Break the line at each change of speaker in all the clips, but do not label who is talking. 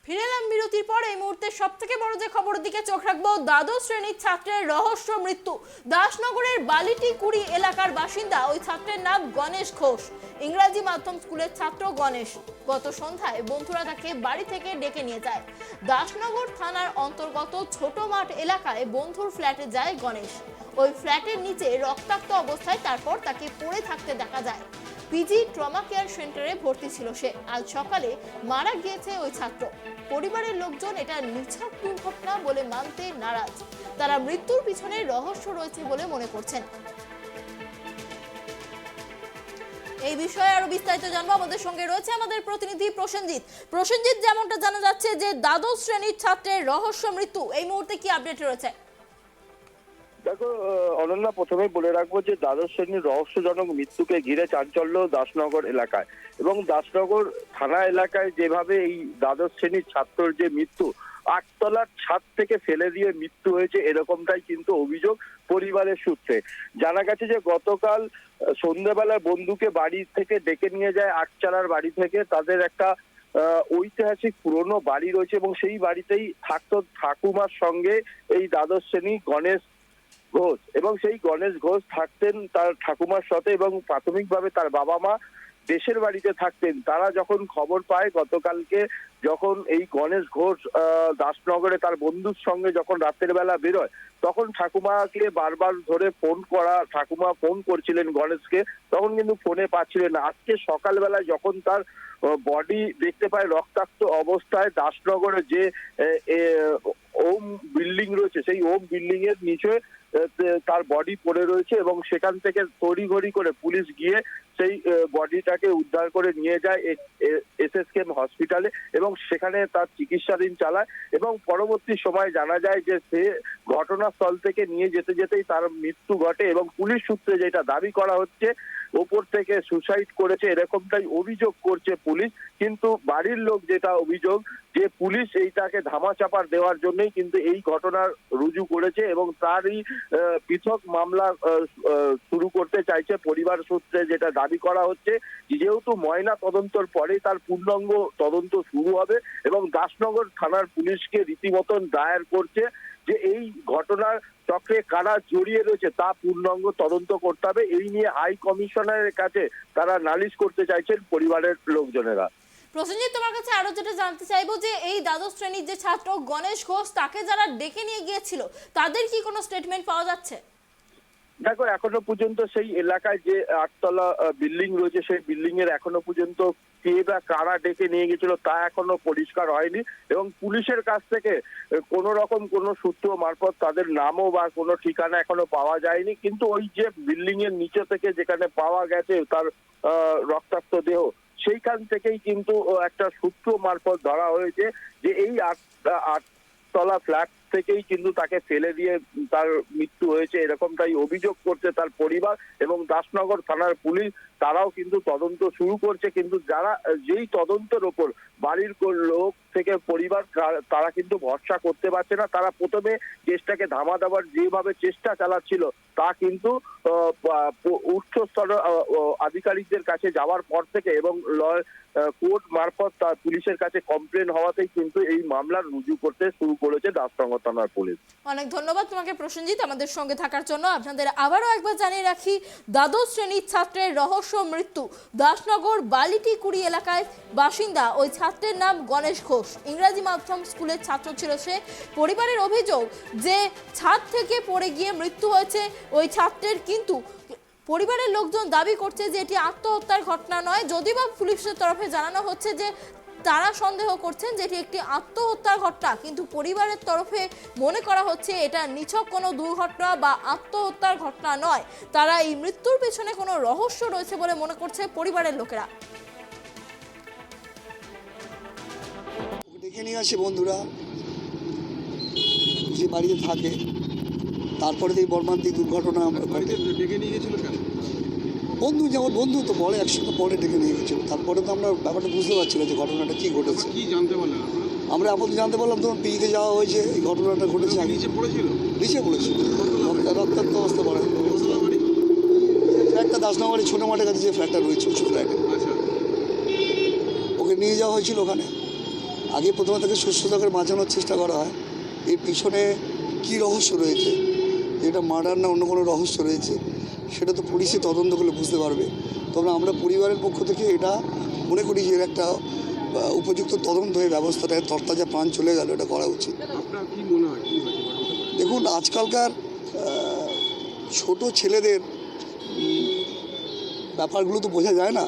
ফিরে এলাম বিরতির পর। এই মুহূর্তে সবথেকে বড় যে খবরের দিকে চোখ রাখবো, দ্বাদশ শ্রেণীর ছাত্রের রহস্য মৃত্যু। দাসনগরের বালিটিকুড়ি এলাকার বাসিন্দা ওই ছাত্রের নাম গণেশ ঘোষ। ইংরাজি মাধ্যম স্কুলের ছাত্র গণেশ গত সন্ধ্যায় বন্ধুরা তাকে বাড়ি থেকে ডেকে নিয়ে যায়। দাসনগর থানার অন্তর্গত ছোট মাঠ এলাকায় বন্ধুর ফ্ল্যাটে যায় গণেশ। ওই ফ্ল্যাটের নিচে রক্তাক্ত অবস্থায় তারপর তাকে পড়ে থাকতে দেখা যায়। পিজি ট্রমা কেয়ার সেন্টারে ভর্তি ছিল সে। আজ সকালে মারা গিয়েছে ওই ছাত্র। পরিবারের লোকজন এটা নিছক দুর্ঘটনা বলে মানতে নারাজ। তারা মৃত্যুর পিছনে রহস্য রয়েছে বলে মনে করছেন। এই বিষয়ে আরো বিস্তারিত জানবো। আমাদের সঙ্গে রয়েছে আমাদের প্রতিনিধি প্রসেনজিৎ। যেমনটা জানা যাচ্ছে যে দ্বাদশ শ্রেণীর ছাত্রের রহস্য মৃত্যু, এই মুহূর্তে কি আপডেট রয়েছে?
দেখো অনন্যা, প্রথমে বলে রাখবো যে দ্বাদশ শ্রেণীর রহস্যজনক মৃত্যুকে ঘিরে চাঞ্চল্য দাসনগর এলাকায় এবং দাসনগর থানা এলাকায়। যেভাবে এই দ্বাদশ শ্রেণীর ছাত্রের যে মৃত্যু, 8তলার ছাদ থেকে ফেলে দিয়ে মৃত্যু হয়েছে, এরকমটাই কিন্তু অভিযোগ পরিবারের সূত্রে। জানা গেছে যে গতকাল সন্ধ্যাবেলা বন্ধুকে বাড়ি থেকে ডেকে নিয়ে যায় 8চালার বাড়ি থেকে। তাদের একটা ঐতিহাসিক পুরনো বাড়ি রয়েছে এবং সেই বাড়িতেই থাকতো ঠাকুমার সঙ্গে এই দ্বাদশ শ্রেণী গণেশ ঘোষ। এবং সেই গণেশ ঘোষ থাকতেন তার ঠাকুমার সাথে এবং প্রাথমিকভাবে তার বাবা মা দেশের বাড়িতে থাকতেন। তারা যখন খবর পায় গতকালকে, যখন এই গণেশ ঘোষ দাসনগরে তার বন্ধুর সঙ্গে যখন রাতের বেলা বেরোয়, তখন ঠাকুমাকে বারবার ধরে ফোন করা, ঠাকুমা ফোন করছিলেন গণেশকে, তখন কিন্তু ফোনে পাচ্ছিলেন না। আজকে সকালবেলা যখন তার বডি দেখতে পায় রক্তাক্ত অবস্থায়, দাসনগরে যে ওম বিল্ডিং রয়েছে সেই ওম বিল্ডিং এর নিচে তার বডি পড়ে রয়েছে এবং সেখান থেকে তড়িঘড়ি করে পুলিশ গিয়ে সেই বডিটাকে উদ্ধার করে নিয়ে যায় SGCN হসপিটালে এবং সেখানে তার চিকিৎসাধীন চালায়। এবং পরবর্তী সময় জানা যায় যে সে ঘটনাস্থল থেকে নিয়ে যেতে যেতেই তার মৃত্যু ঘটে এবং পুলিশ সূত্রে যেটা দাবি করা হচ্ছে, ওপর থেকে সুসাইড করেছে, এরকমটাই অভিযোগ করছে পুলিশ। কিন্তু বাড়ির লোক যেটা অভিযোগ, যে পুলিশ এইটাকে ধামাচাপা দেওয়ার জন্যই কিন্তু এই ঘটনার রুজু করেছে এবং তারই পৃথক মামলা শুরু করতে চাইছে পরিবার সূত্রে। যেটা দাবি করা হচ্ছে, যেহেতু ময়না তদন্তর পরেই তার পূর্ণাঙ্গ তদন্ত শুরু হবে এবং দাসনগর থানার পুলিশকে রীতিমতন দায়ের করছে যে এই ঘটনার চক্রে কারা জড়িয়ে রয়েছে তা পূর্ণাঙ্গ তদন্ত করতে হবে। এই নিয়ে হাই কমিশনারের কাছে তারা নালিশ করতে চাইছেন পরিবারের লোকজনেরা।
প্রসেনজিৎ, তোমার কাছে আরো যেটা জানতে চাইবো যে এই দ্বাদশ শ্রেণীর যে ছাত্র গণেশ ঘোষ, তাকে যারা ডেকে নিয়ে গিয়েছিল তাদের কি কোনো স্টেটমেন্ট পাওয়া যাচ্ছে?
দেখো, এখনো পর্যন্ত সেই এলাকায় যে 8তলা বিল্ডিং রয়েছে সেই বিল্ডিং এর এখনো পর্যন্ত কে বা কারা ডেকে নিয়ে গেছিল তা এখনো পরিষ্কার হয়নি এবং পুলিশের কাছ থেকে কোনো রকম কোনো সূত্র মারফত তাদের নামও বা কোনো ঠিকানা এখনো পাওয়া যায়নি। কিন্তু ওই যে বিল্ডিং এর নিচে থেকে যেখানে পাওয়া গেছে তার রক্তাক্ত দেহ, সেইখান থেকেই কিন্তু একটা সূত্র মারফত ধরা হয়েছে যে এই 8তলা ফ্ল্যাট থেকেই কিন্তু তাকে ফেলে দিয়ে তার মৃত্যু হয়েছে, এরকমটাই অভিযোগ করছে তার পরিবার এবং দাসনগর থানার পুলিশ। তারাও কিন্তু তদন্ত শুরু করছে, কিন্তু যারা যেই তদন্তের ওপর বাড়ির লোক থেকে পরিবার তারা কিন্তু ভরসা করতে পারছে না। তারা প্রথমে কেসটাকে ধামা দেওয়ার যেভাবে চেষ্টা চালাচ্ছিল তা কিন্তু উচ্চস্তর আধিকারিকদের কাছে যাওয়ার পর থেকে এবং কোর্ট মারফত তার পুলিশের কাছে কমপ্লেন হওয়াতেই কিন্তু এই মামলা রুজু করতে শুরু করেছে দাসনগর থানার পুলিশ।
অনেক ধন্যবাদ তোমাকে প্রসেনজিৎ আমাদের সঙ্গে থাকার জন্য। আপনাদের আবারও একবার জানিয়ে রাখি, দ্বাদশ শ্রেণীর ছাত্রের রহস্য মৃত্যু। দাসনগর বালিটিকুড়ি এলাকায় বাসিন্দা ওই ছাত্রের নাম গণেশ ঘোষ। ইংরাজি মাধ্যম স্কুলের ছাত্র ছিল সে। পরিবারের অভিযোগ যে ছাদ থেকে পড়ে গিয়ে মৃত্যু হয়েছে ওই ছাত্রের, কিন্তু পরিবারের লোকজন দাবি করছে যে এটি আত্মহত্যার ঘটনা নয়। যদিও বা পুলিশের তরফে জানানো হচ্ছে যে তারা সন্দেহ করছেন যে এটি একটি আত্মহত্যার ঘটনা, কিন্তু পরিবারের তরফে মনে করা হচ্ছে এটা নিছক কোনো দুর্ঘটনা বা আত্মহত্যার ঘটনা নয়। তারা এই মৃত্যুর পেছনে কোনো রহস্য রয়েছে বলে মনে করছে পরিবারের লোকেরা।
ডেকে নিয়ে আসে বন্ধুরা যে বাড়িতে থাকে, তারপরে এই মর্মান্তিক দুর্ঘটনা
ডেকে নিয়ে গেছিল কেন?
বন্ধু, যেমন বন্ধু তো বলে একসঙ্গে পরে ডেকে নিয়ে গেছিল। তারপরে তো আমরা ব্যাপারটা বুঝতে পারছিলাম যে ঘটনাটা কী ঘটেছে।
কি জানতে পারলেন?
আমরা আপাতত জানতে পারলাম তখন পিজিতে যাওয়া হয়েছে, এই ঘটনাটা ঘটেছে।
নিচে পড়েছিল?
নিচে পড়েছিল, রক্তাক্ত অবস্থা পড়ে। ফ্ল্যাটটা দাসনগরের ছোটো মাঠের কাছে যে ফ্ল্যাটটা রয়েছে উঁচু ফ্ল্যাটে,
আচ্ছা,
ওকে নিয়ে যাওয়া হয়েছিল ওখানে। আগে প্রথমে তাকে সুস্থতাকে বাঁচানোর চেষ্টা করা হয়। এর পিছনে কী রহস্য রয়েছে, এটা মার্ডার না অন্য কোনো রহস্য রয়েছে, সেটা তো পুলিশে তদন্ত করলে বুঝতে পারবে। তবে আমরা পরিবারের পক্ষ থেকে এটা মনে করি যে এর একটা উপযুক্ত তদন্ত হয়ে ব্যবস্থাটা তরতাজা প্রাণ চলে গেল, এটা করা উচিত।
আপনার কি মনে হয় কি হয়েছে?
দেখুন, আজকালকার ছোট ছেলেদের ব্যাপারগুলো তো বোঝা যায় না,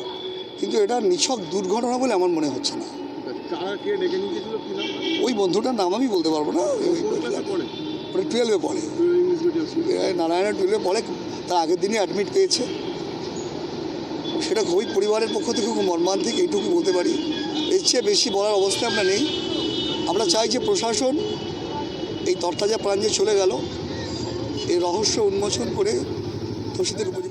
কিন্তু এটা নিছক দুর্ঘটনা বলে আমার মনে হচ্ছে না।
কারা কে ডেকে নিয়ে গেছিল কি নাম?
ওই বন্ধুটার নাম আমি বলতে পারবো না।
পড়ে
ওটা 12-এ পড়ে,
ইংলিশ মিডিয়াম
নারায়ণা 12-এ পড়ে। তার আগের দিনই অ্যাডমিট পেয়েছে। সেটা খুবই পরিবারের পক্ষ থেকে খুব মর্মান্তিক, এইটুকু বলতে পারি। এর চেয়ে বেশি বলার অবস্থায় আমরা নেই। আমরা চাই যে প্রশাসন এই তরতাজা প্রাণ যে চলে গেল, এই রহস্য উন্মোচন করে দোষীদের উপযুক্ত